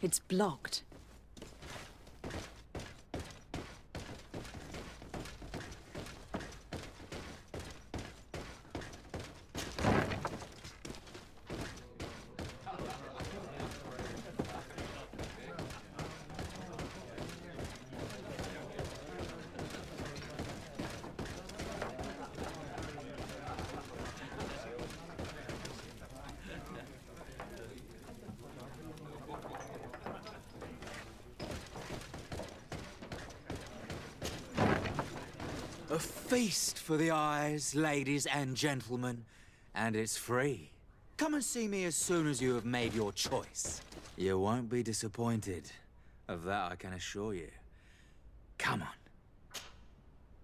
It's blocked. A feast for the eyes, ladies and gentlemen, and it's free. Come and see me as soon as you have made your choice. You won't be disappointed. Of that I can assure you. Come on.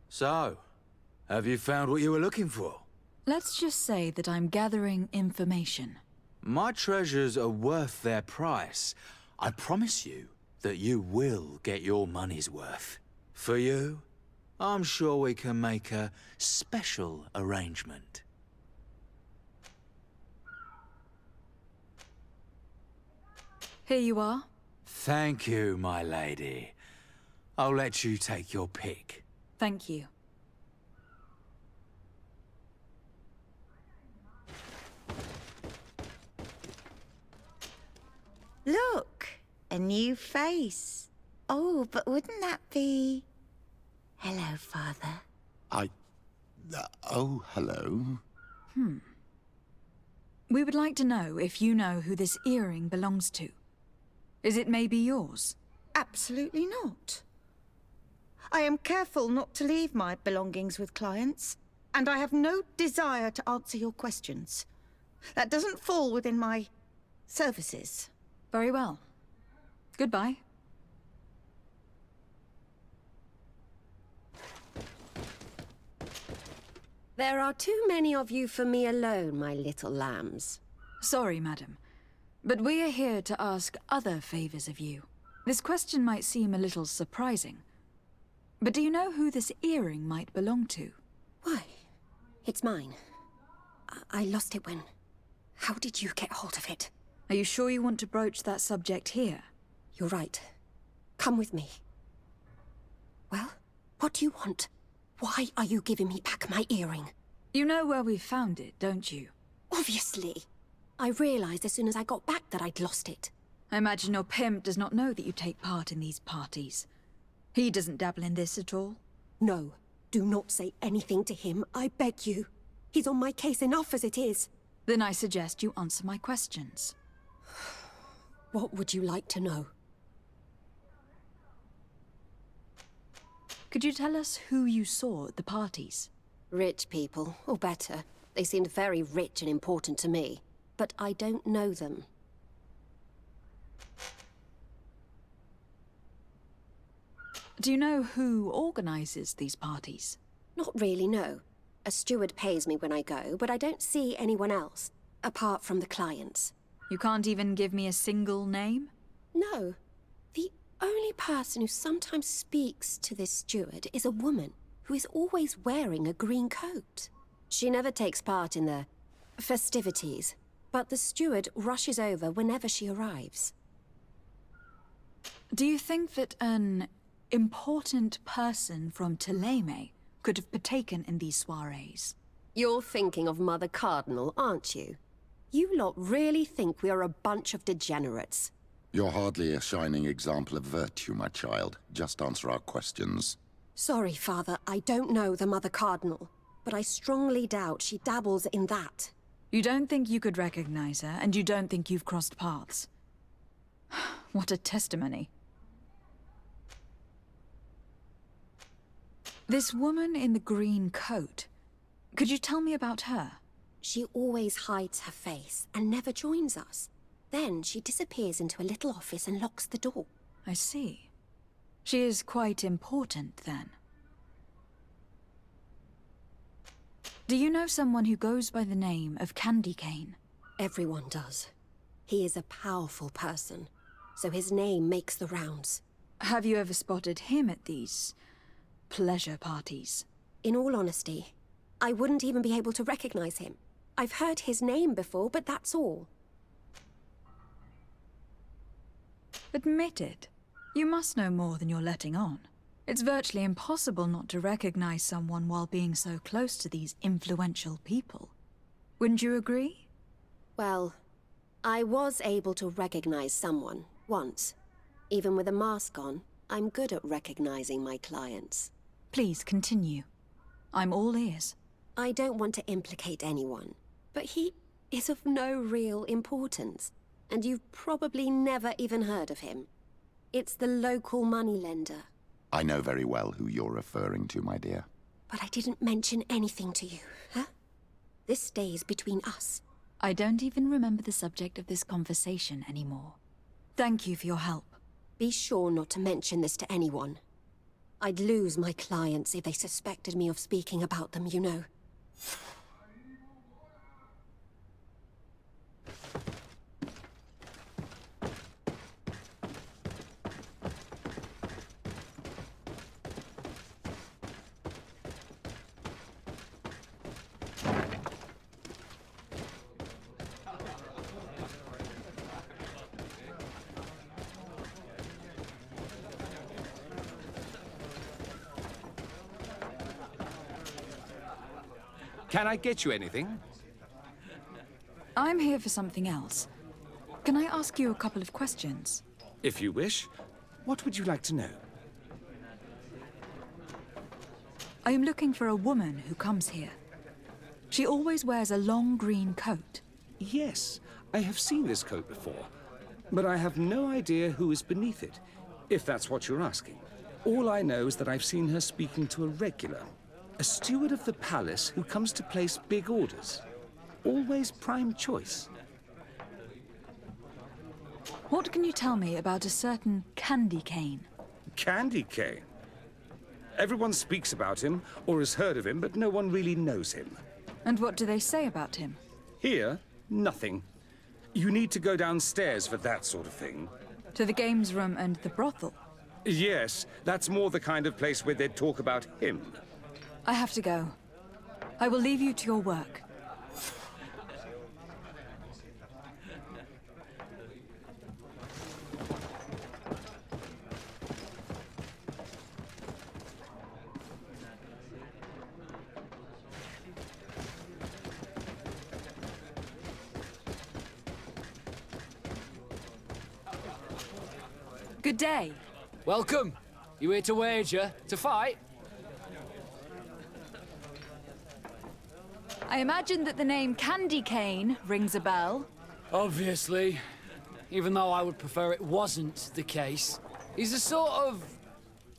So, have you found what you were looking for? Let's just say that I'm gathering information. My treasures are worth their price. I promise you that you will get your money's worth. For you, I'm sure we can make a special arrangement. Here you are. Thank you, my lady. I'll let you take your pick. Thank you. Look, a new face. Oh, but wouldn't that be... Hello, Father. Oh, hello. We would like to know if you know who this earring belongs to. Is it maybe yours? Absolutely not. I am careful not to leave my belongings with clients, and I have no desire to answer your questions. That doesn't fall within my services. Very well. Goodbye. There are too many of you for me alone, my little lambs. Sorry, madam, but we are here to ask other favors of you. This question might seem a little surprising, but do you know who this earring might belong to? Why? It's mine. I lost it when... How did you get hold of it? Are you sure you want to broach that subject here? You're right. Come with me. Well, what do you want? Why are you giving me back my earring? You know where we found it, don't you? Obviously. I realized as soon as I got back that I'd lost it. I imagine your pimp does not know that you take part in these parties. He doesn't dabble in this at all? No. Do not say anything to him, I beg you. He's on my case enough as it is. Then I suggest you answer my questions. What would you like to know? Could you tell us who you saw at the parties? Rich people, or better. They seemed very rich and important to me. But I don't know them. Do you know who organizes these parties? Not really, no. A steward pays me when I go, but I don't see anyone else, apart from the clients. You can't even give me a single name? No. The only person who sometimes speaks to this steward is a woman who is always wearing a green coat. She never takes part in the festivities, but the steward rushes over whenever she arrives. Do you think that an important person from Teleme could have partaken in these soirees? You're thinking of Mother Cardinal, aren't you? You lot really think we are a bunch of degenerates. You're hardly a shining example of virtue, my child. Just answer our questions. Sorry, Father, I don't know the Mother Cardinal, but I strongly doubt she dabbles in that. You don't think you could recognize her, and you don't think you've crossed paths. What a testimony. This woman in the green coat, could you tell me about her? She always hides her face and never joins us. Then she disappears into a little office and locks the door. I see. She is quite important, then. Do you know someone who goes by the name of Candy Cane? Everyone does. He is a powerful person, so his name makes the rounds. Have you ever spotted him at these pleasure parties? In all honesty, I wouldn't even be able to recognize him. I've heard his name before, but that's all. Admit it. You must know more than you're letting on. It's virtually impossible not to recognize someone while being so close to these influential people. Wouldn't you agree? Well, I was able to recognize someone, once. Even with a mask on, I'm good at recognizing my clients. Please continue. I'm all ears. I don't want to implicate anyone, but he is of no real importance, and you've probably never even heard of him. It's the local moneylender. I know very well who you're referring to, my dear. But I didn't mention anything to you, huh? This stays between us. I don't even remember the subject of this conversation anymore. Thank you for your help. Be sure not to mention this to anyone. I'd lose my clients if they suspected me of speaking about them, you know. Can I get you anything? I'm here for something else. Can I ask you a couple of questions? If you wish. What would you like to know? I am looking for a woman who comes here. She always wears a long green coat. Yes, I have seen this coat before, but I have no idea who is beneath it, if that's what you're asking. All I know is that I've seen her speaking to a regular, a steward of the palace who comes to place big orders. Always prime choice. What can you tell me about a certain Candy Cane? Candy Cane. Everyone speaks about him, or has heard of him, but no one really knows him. And what do they say about him? Here, nothing. You need to go downstairs for that sort of thing. To the games room and the brothel? Yes, that's more the kind of place where they'd talk about him. I have to go. I will leave you to your work. Good day. Welcome. You here to wager? To fight? I imagine that the name Candy Cane rings a bell. Obviously. Even though I would prefer it wasn't the case. He's a sort of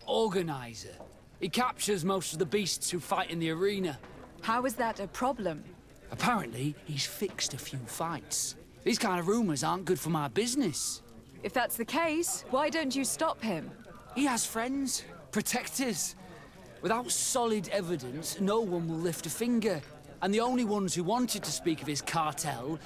organizer. He captures most of the beasts who fight in the arena. How is that a problem? Apparently, he's fixed a few fights. These kind of rumors aren't good for my business. If that's the case, why don't you stop him? He has friends, protectors. Without solid evidence, no one will lift a finger. And the only ones who wanted to speak of his cartel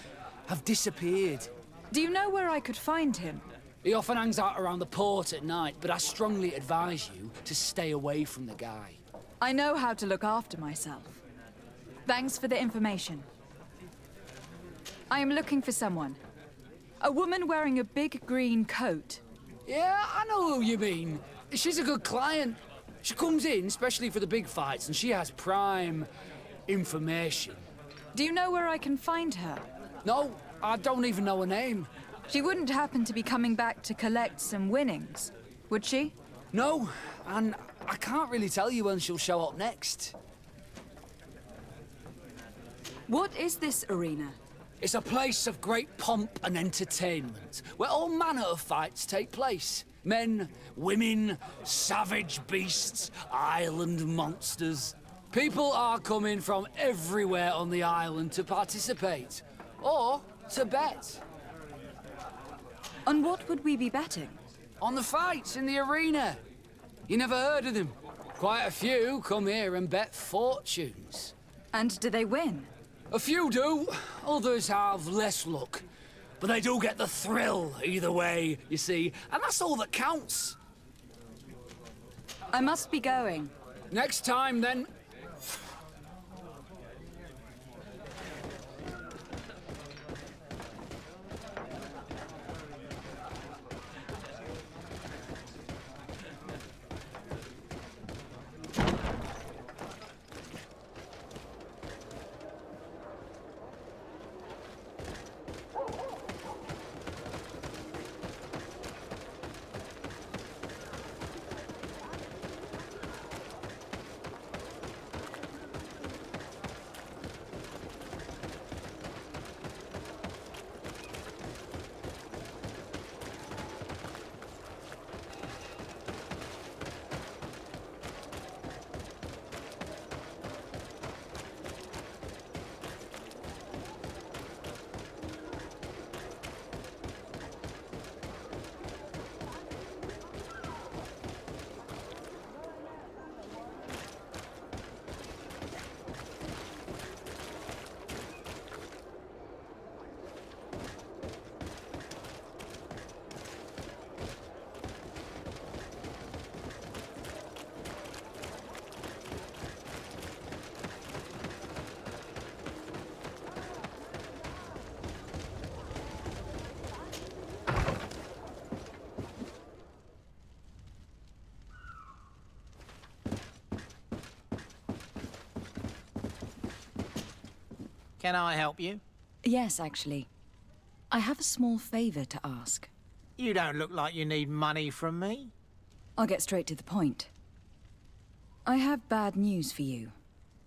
have disappeared. Do you know where I could find him? He often hangs out around the port at night, but I strongly advise you to stay away from the guy. I know how to look after myself. Thanks for the information. I am looking for someone. A woman wearing a big green coat. Yeah, I know who you mean. She's a good client. She comes in, especially for the big fights, and she has prime information. Do you know where I can find her? No, I don't even know her name. She wouldn't happen to be coming back to collect some winnings, would she? No, and I can't really tell you when she'll show up next. What is this arena? It's a place of great pomp and entertainment, where all manner of fights take place. Men, women, savage beasts, island monsters. People are coming from everywhere on the island to participate, or to bet. On what would we be betting? On the fights in the arena. You never heard of them? Quite a few come here and bet fortunes. And do they win? A few do, others have less luck. But they do get the thrill either way, you see, and that's all that counts. I must be going. Next time, then. Can I help you? Yes, actually. I have a small favor to ask. You don't look like you need money from me. I'll get straight to the point. I have bad news for you.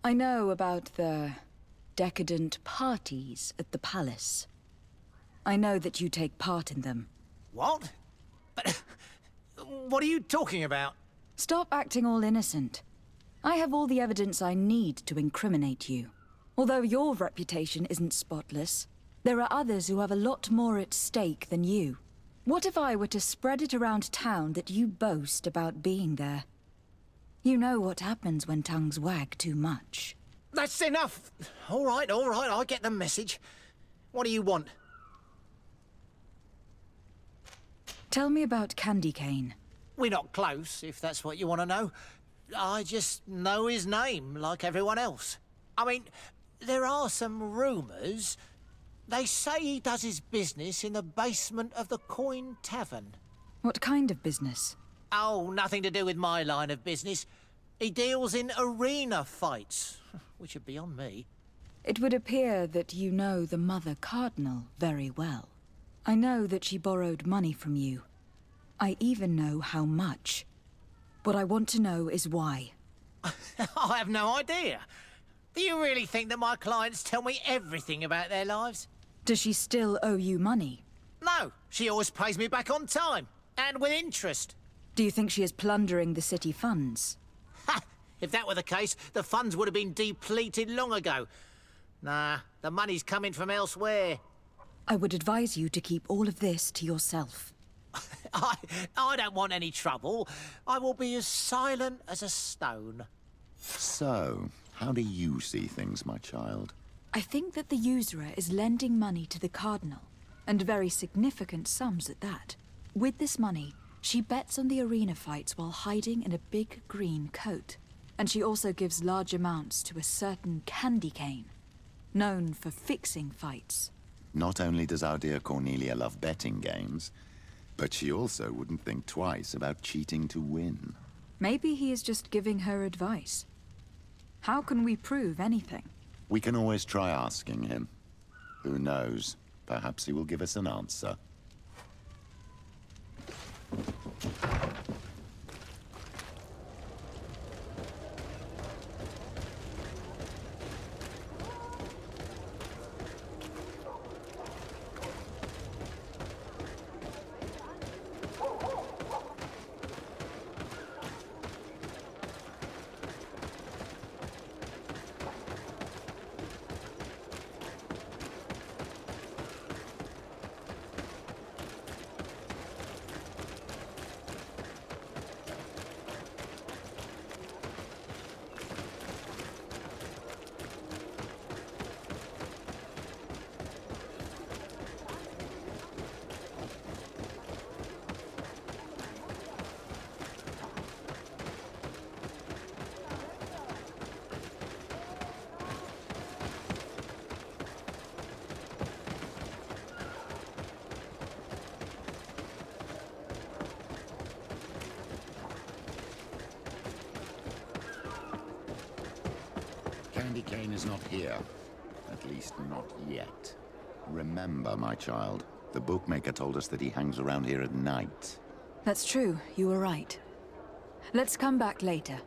I know about the decadent parties at the palace. I know that you take part in them. What? But what are you talking about? Stop acting all innocent. I have all the evidence I need to incriminate you. Although your reputation isn't spotless, there are others who have a lot more at stake than you. What if I were to spread it around town that you boast about being there? You know what happens when tongues wag too much. That's enough! All right, I get the message. What do you want? Tell me about Candy Cane. We're not close, if that's what you want to know. I just know his name, like everyone else. I mean, there are some rumours. They say he does his business in the basement of the Coin Tavern. What kind of business? Oh, nothing to do with my line of business. He deals in arena fights, which are beyond me. It would appear that you know the Mother Cardinal very well. I know that she borrowed money from you. I even know how much. What I want to know is why. I have no idea. Do you really think that my clients tell me everything about their lives? Does she still owe you money? No, she always pays me back on time, and with interest. Do you think she is plundering the city funds? Ha! If that were the case, the funds would have been depleted long ago. Nah, the money's coming from elsewhere. I would advise you to keep all of this to yourself. I don't want any trouble. I will be as silent as a stone. So, how do you see things, my child? I think that the usurer is lending money to the Cardinal, and very significant sums at that. With this money, she bets on the arena fights while hiding in a big green coat. And she also gives large amounts to a certain Candy Cane, known for fixing fights. Not only does our dear Cornelia love betting games, but she also wouldn't think twice about cheating to win. Maybe he is just giving her advice. How can we prove anything? We can always try asking him. Who knows? Perhaps he will give us an answer. Candy Cane is not here. At least not yet. Remember, my child, the bookmaker told us that he hangs around here at night. That's true, you were right. Let's come back later.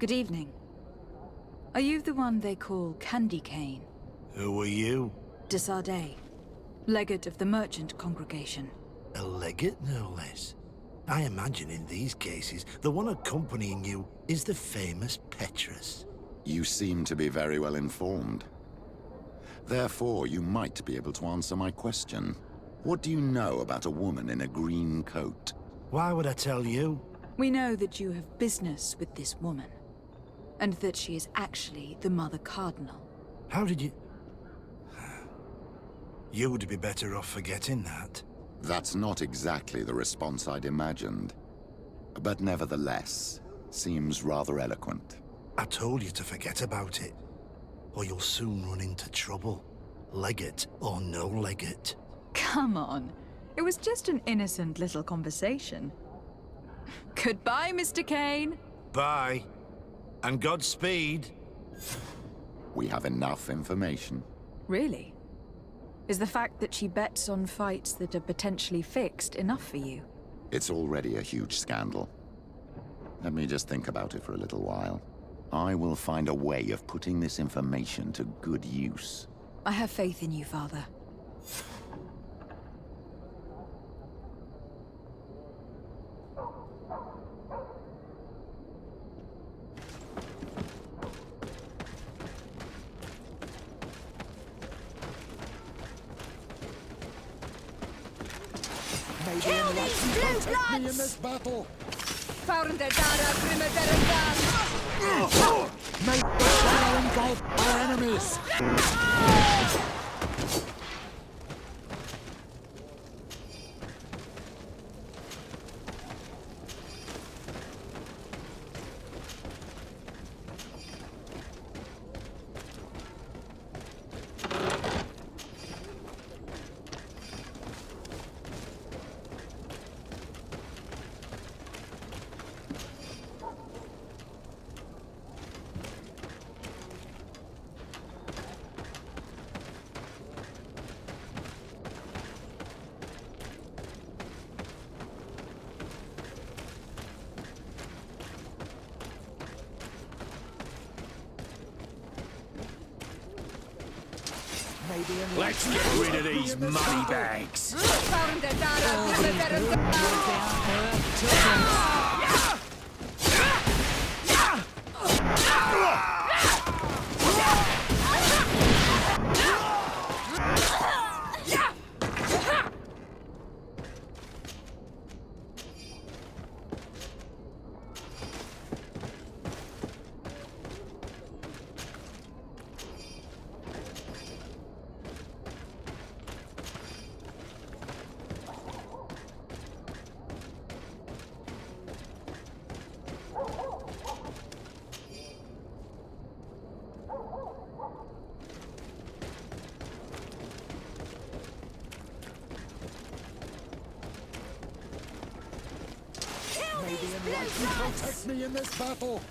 Good evening. Are you the one they call Candy Cane? Who are you? Desardet, legate of the merchant congregation. A legate, no less. I imagine in these cases, the one accompanying you is the famous Petrus. You seem to be very well informed. Therefore, you might be able to answer my question. What do you know about a woman in a green coat? Why would I tell you? We know that you have business with this woman, and that she is actually the Mother Cardinal. How did you... You would be better off forgetting that. That's not exactly the response I'd imagined. But nevertheless, seems rather eloquent. I told you to forget about it, or you'll soon run into trouble. Legate or no legate. Come on. It was just an innocent little conversation. Goodbye, Mr. Kane. Bye. And Godspeed. We have enough information. Really? Is the fact that she bets on fights that are potentially fixed enough for you? It's already a huge scandal. Let me just think about it for a little while. I will find a way of putting this information to good use. I have faith in you, Father. Kill these blue bloods! Me in this battle! May battle engulf our enemies! Let's get rid of these money bags! Protect me in this battle!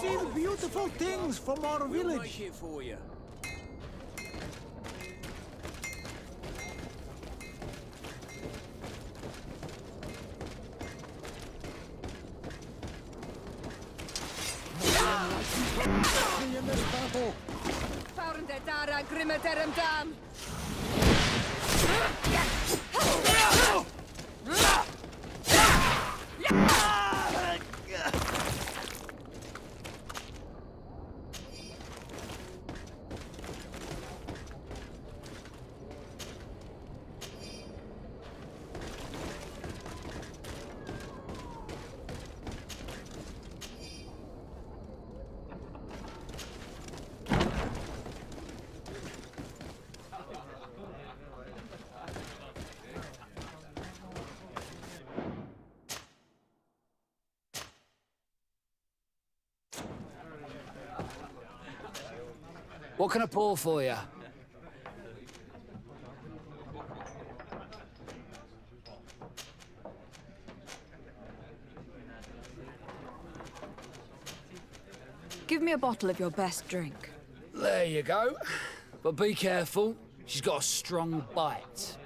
see the beautiful things from our village. it for you. In this battle. What can I pour for you? Give me a bottle of your best drink. There you go. But be careful. She's got a strong bite.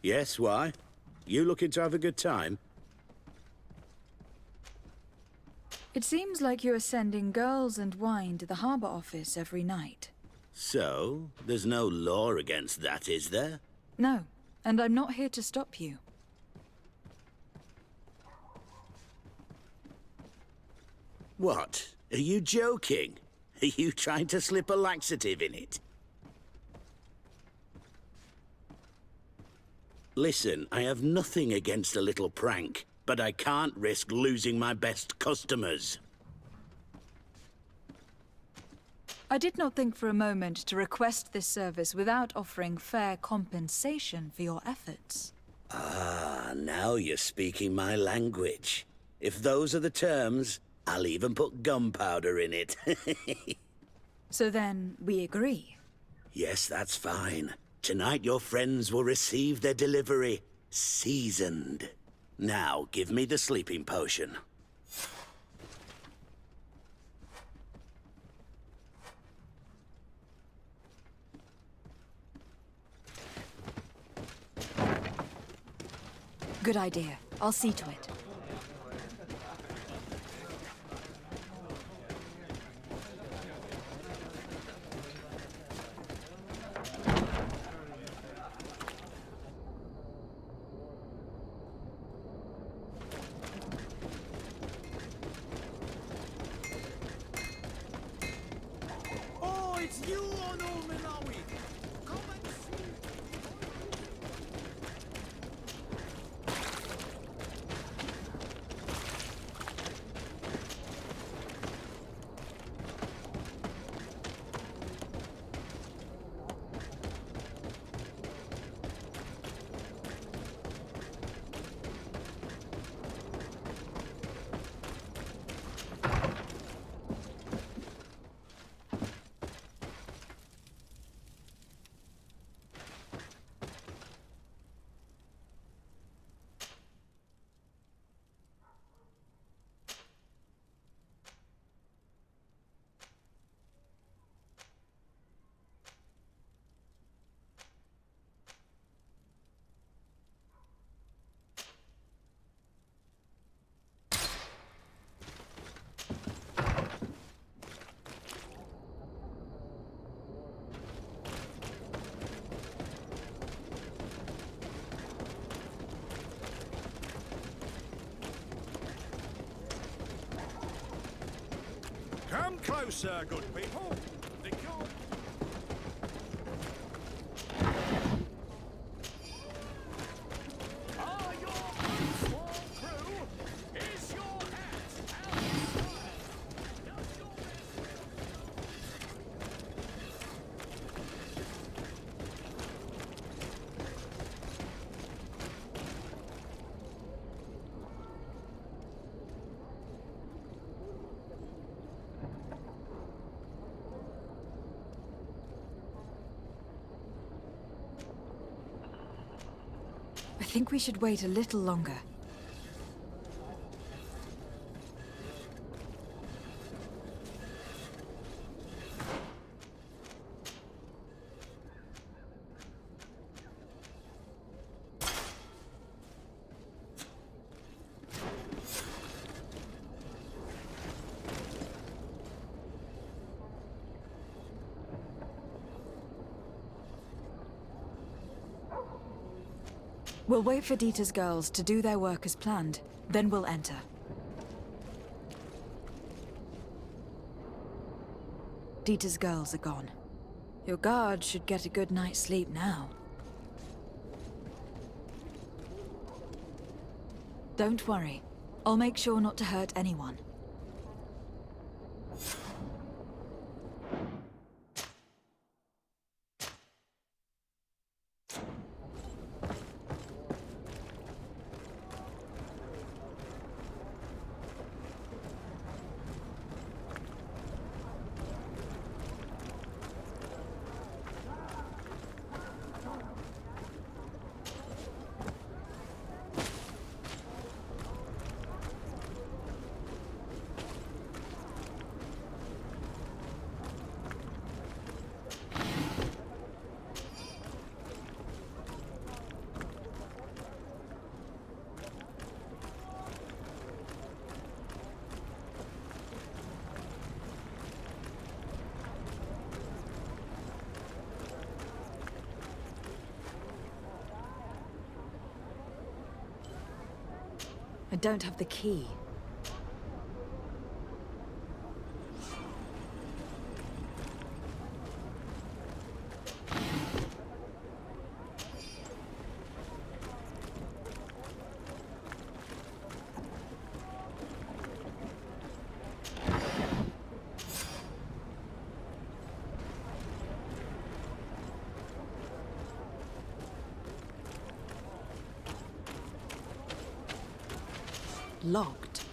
Yes, why? You looking to have a good time? It seems like you are sending girls and wine to the harbour office every night. So, there's no law against that, is there? No, and I'm not here to stop you. What? Are you joking? Are you trying to slip a laxative in it? Listen, I have nothing against a little prank, but I can't risk losing my best customers. I did not think for a moment to request this service without offering fair compensation for your efforts. Ah, now you're speaking my language. If those are the terms, I'll even put gunpowder in it. So then, we agree. Yes, that's fine. Tonight your friends will receive their delivery, seasoned. Now, give me the sleeping potion. Good idea. I'll see to it. Come closer, good people. They can't... Are your boots all through? Is your hat out of style? Does your... I think we should wait a little longer. We'll wait for Dieter's girls to do their work as planned, then we'll enter. Dieter's girls are gone. Your guard should get a good night's sleep now. Don't worry. I'll make sure not to hurt anyone. I don't have the key. Locked.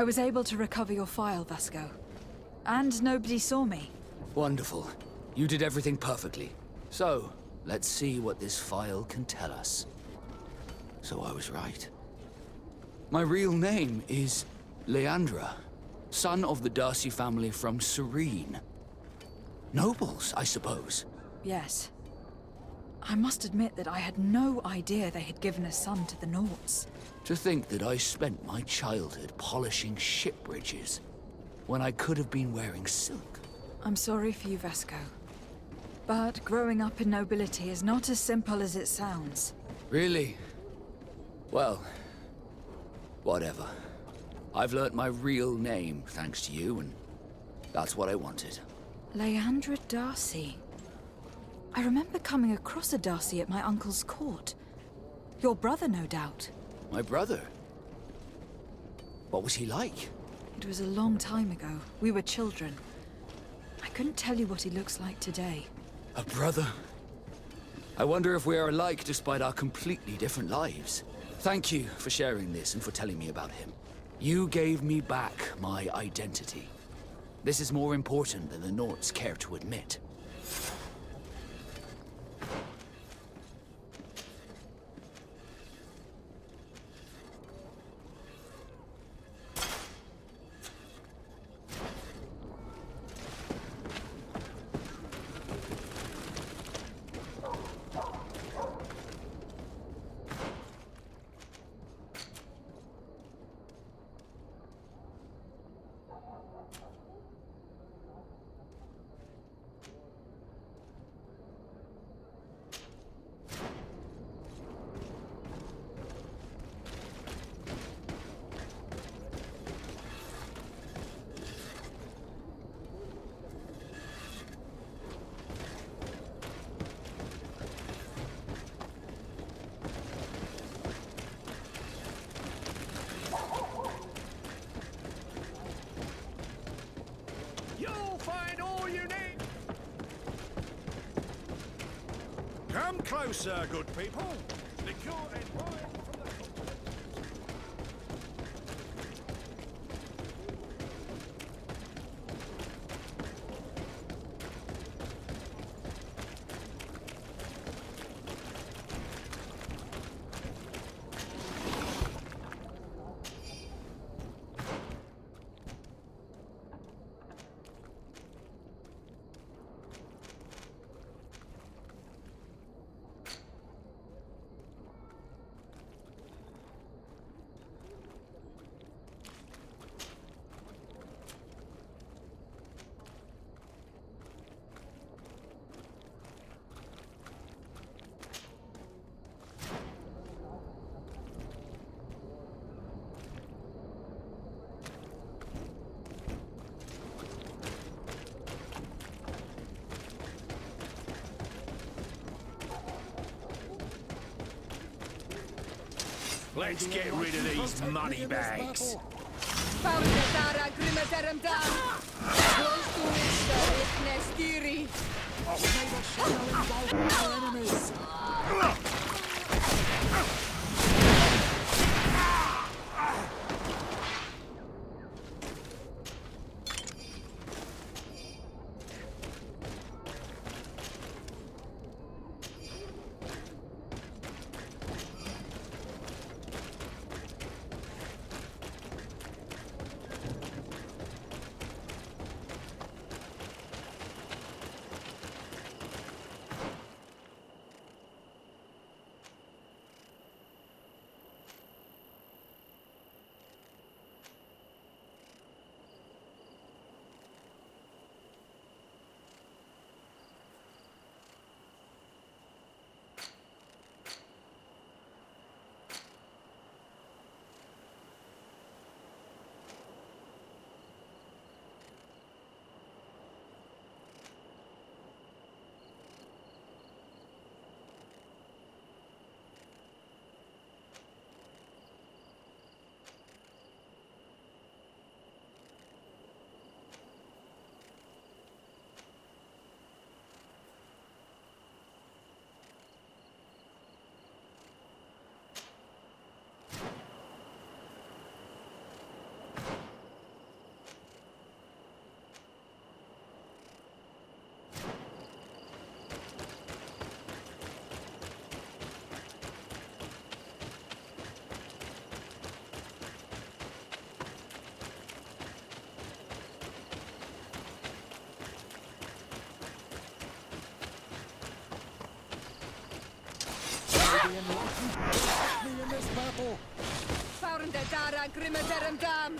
I was able to recover your file, Vasco. And nobody saw me. Wonderful. You did everything perfectly. So, let's see what this file can tell us. So I was right. My real name is Leandra, son of the Darcy family from Serene. Nobles, I suppose. Yes. I must admit that I had no idea they had given a son to the Nauts. To think that I spent my childhood polishing ship bridges when I could have been wearing silk. I'm sorry for you, Vasco. But growing up in nobility is not as simple as it sounds. Really? Well, whatever. I've learnt my real name thanks to you, and that's what I wanted. Leandra Darcy. I remember coming across a Darcy at my uncle's court. Your brother, no doubt. My brother? What was he like? It was a long time ago. We were children. I couldn't tell you what he looks like today. A brother? I wonder if we are alike despite our completely different lives. Thank you for sharing this and for telling me about him. You gave me back my identity. This is more important than the Nauts care to admit. You'll find all you need. Come closer, good people. Liquor and wine from the... Let's get rid of these money bags. in this battle. Found the Dara Grimmaderum Dam.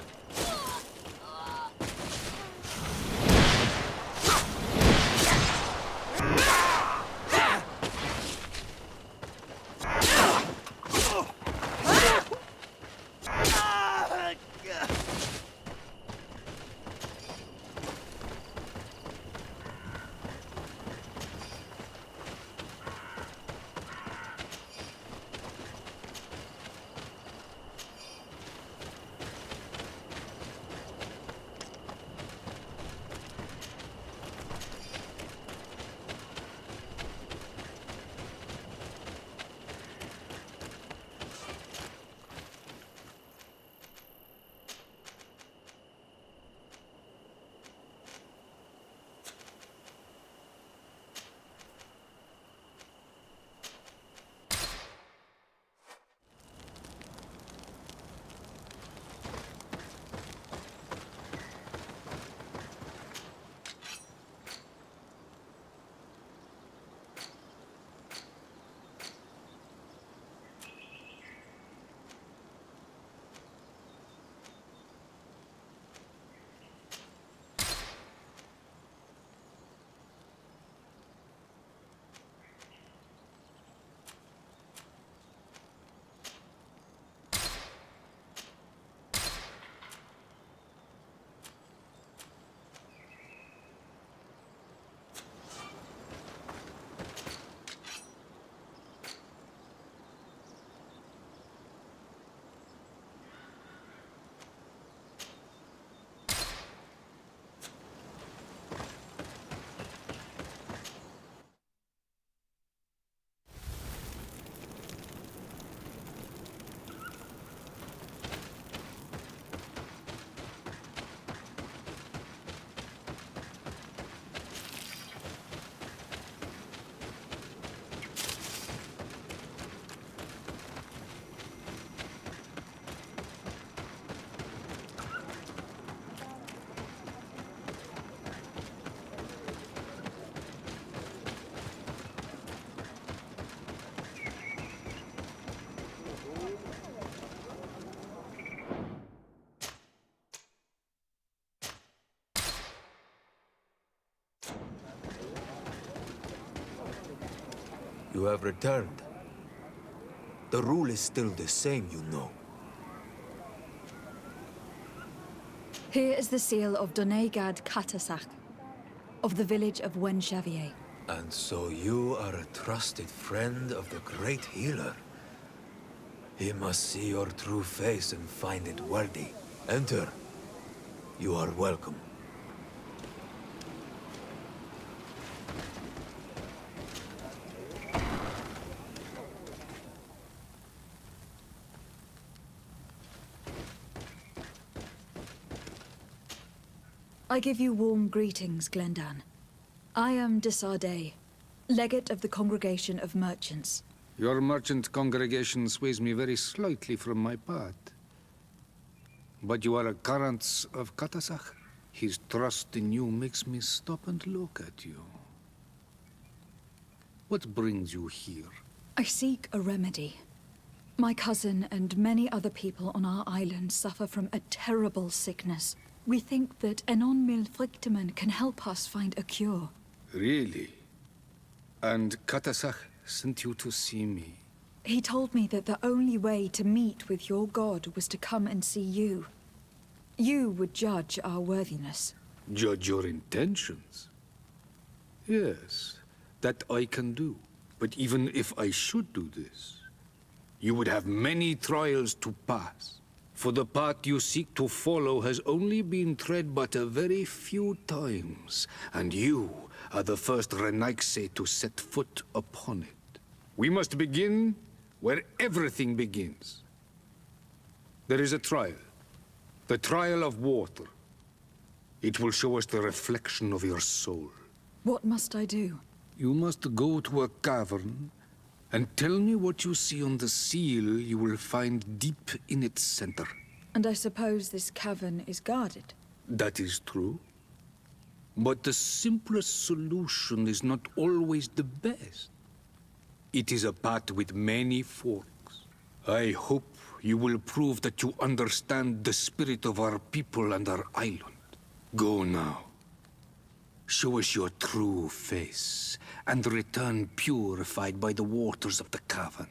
You have returned. The rule is still the same, you know. Here is the seal of Donegad Katasach, of the village of Wenxavier. And so you are a trusted friend of the great healer. He must see your true face and find it worthy. Enter. You are welcome. I give you warm greetings, Glendan. I am Desardet, legate of the Congregation of Merchants. Your merchant congregation sways me very slightly from my path. But you are a current of Katasach. His trust in you makes me stop and look at you. What brings you here? I seek a remedy. My cousin and many other people on our island suffer from a terrible sickness. We think that Enon Milfrictaman can help us find a cure. Really? And Katasach sent you to see me? He told me that the only way to meet with your god was to come and see you. You would judge our worthiness. Judge your intentions? Yes, that I can do. But even if I should do this, you would have many trials to pass. For the path you seek to follow has only been tread but a very few times, and you are the first Renaigse to set foot upon it. We must begin where everything begins. There is a trial. The trial of water. It will show us the reflection of your soul. What must I do? You must go to a cavern and tell me what you see on the seal you will find deep in its center. And I suppose this cavern is guarded? That is true. But the simplest solution is not always the best. It is a path with many forks. I hope you will prove that you understand the spirit of our people and our island. Go now. Show us your true face, and return purified by the waters of the cavern.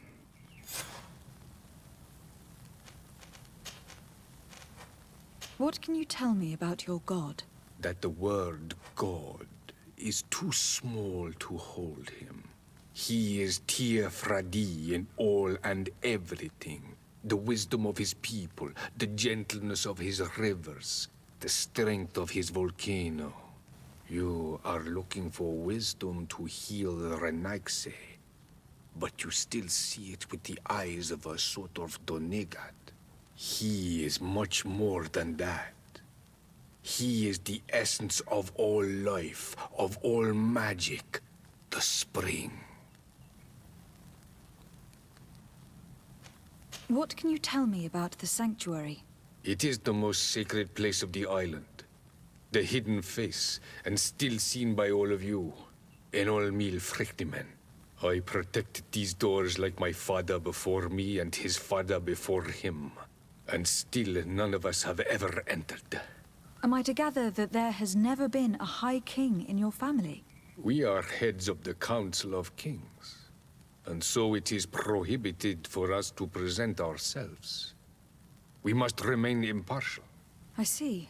What can you tell me about your god? That the word God is too small to hold him. He is Tia Fradi in all and everything. The wisdom of his people, the gentleness of his rivers, the strength of his volcano. You are looking for wisdom to heal the Renaigse, but you still see it with the eyes of a sort of Donegat. He is much more than that. He is the essence of all life, of all magic, the spring. What can you tell me about the sanctuary? It is the most sacred place of the island. The hidden face, and still seen by all of you. En all mil frictimen. I protected these doors like my father before me and his father before him. And still none of us have ever entered. Am I to gather that there has never been a High King in your family? We are heads of the Council of Kings. And so it is prohibited for us to present ourselves. We must remain impartial. I see.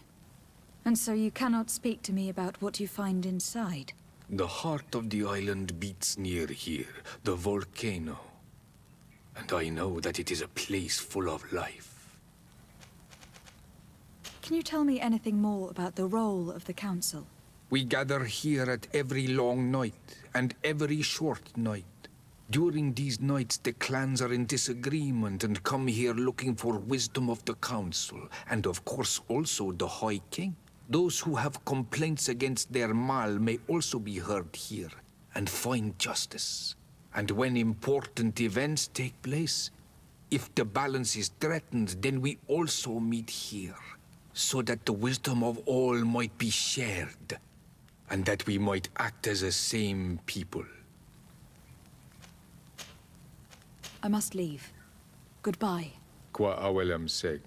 And so you cannot speak to me about what you find inside? The heart of the island beats near here, the volcano. And I know that it is a place full of life. Can you tell me anything more about the role of the Council? We gather here at every long night, and every short night. During these nights, the clans are in disagreement and come here looking for wisdom of the Council, and of course also the High King. Those who have complaints against their mal may also be heard here, and find justice. And when important events take place, if the balance is threatened, then we also meet here, so that the wisdom of all might be shared, and that we might act as a same people. I must leave. Goodbye. Qua awelam seg.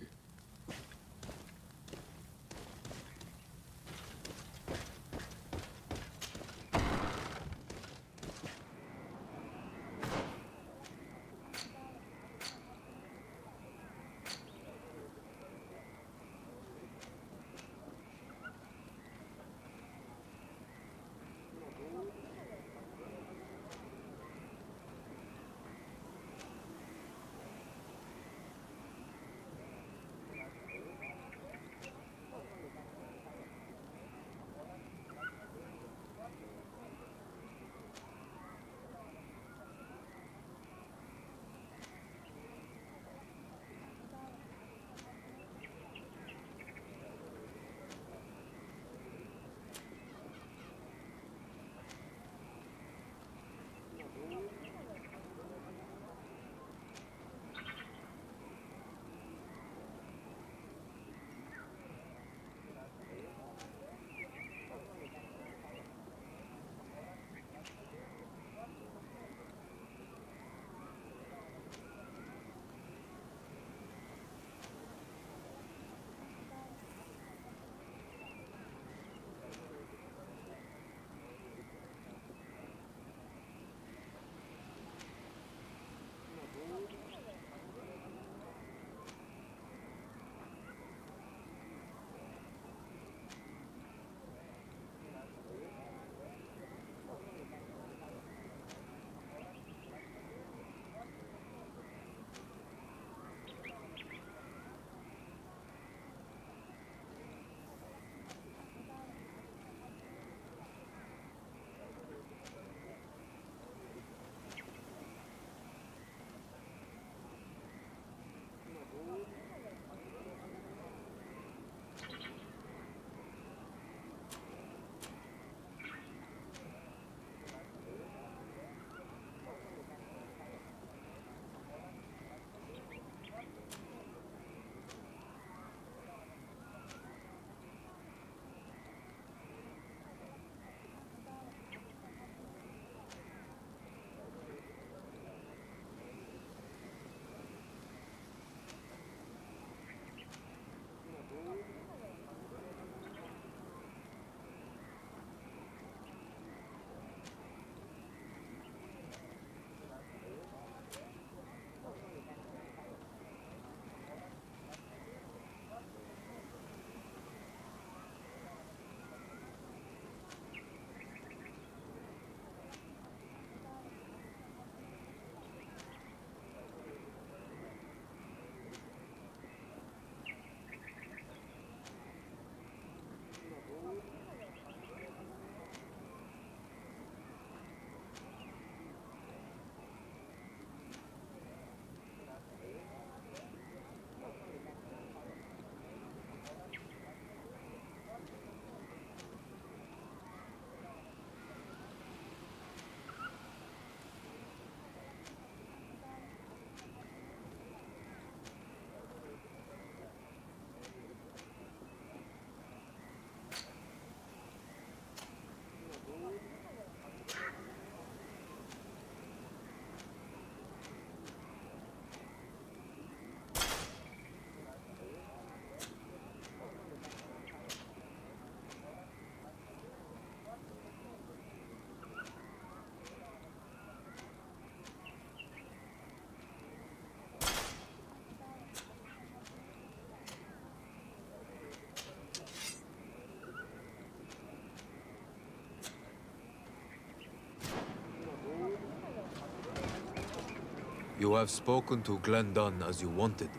You have spoken to Glendon as you wanted.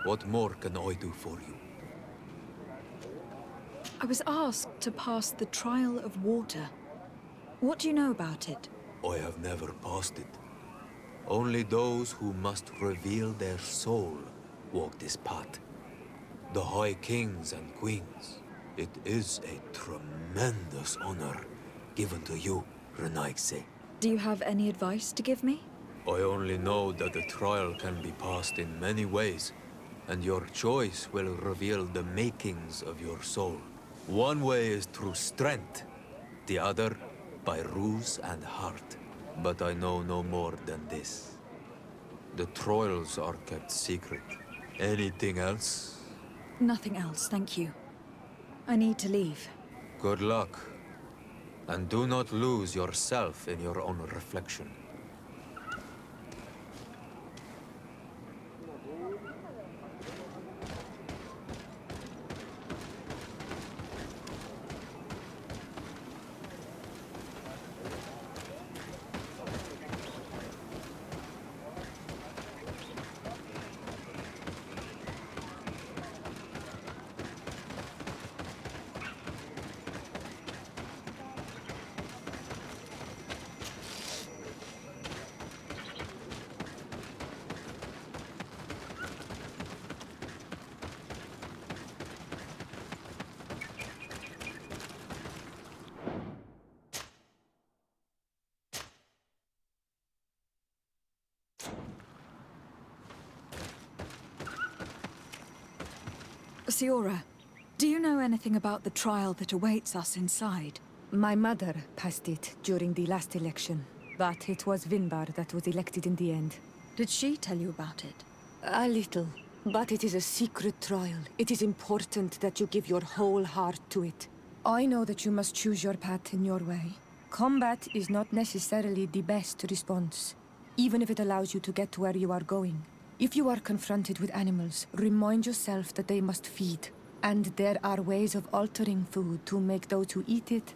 What more can I do for you? I was asked to pass the trial of water. What do you know about it? I have never passed it. Only those who must reveal their soul walk this path. The High Kings and Queens. It is a tremendous honor given to you, Renaigse. Do you have any advice to give me? I only know that the trial can be passed in many ways, and your choice will reveal the makings of your soul. One way is through strength, the other by ruse and heart. But I know no more than this. The trials are kept secret. Anything else? Nothing else, thank you. I need to leave. Good luck. And do not lose yourself in your own reflection. Siora, do you know anything about the trial that awaits us inside? My mother passed it during the last election, but it was Vinbar that was elected in the end. Did she tell you about it? A little, but it is a secret trial. It is important that you give your whole heart to it. I know that you must choose your path in your way. Combat is not necessarily the best response, even if it allows you to get to where you are going. If you are confronted with animals, remind yourself that they must feed, and there are ways of altering food to make those who eat it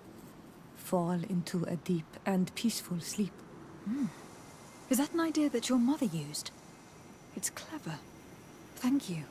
fall into a deep and peaceful sleep. Is that an idea that your mother used? It's clever. Thank you.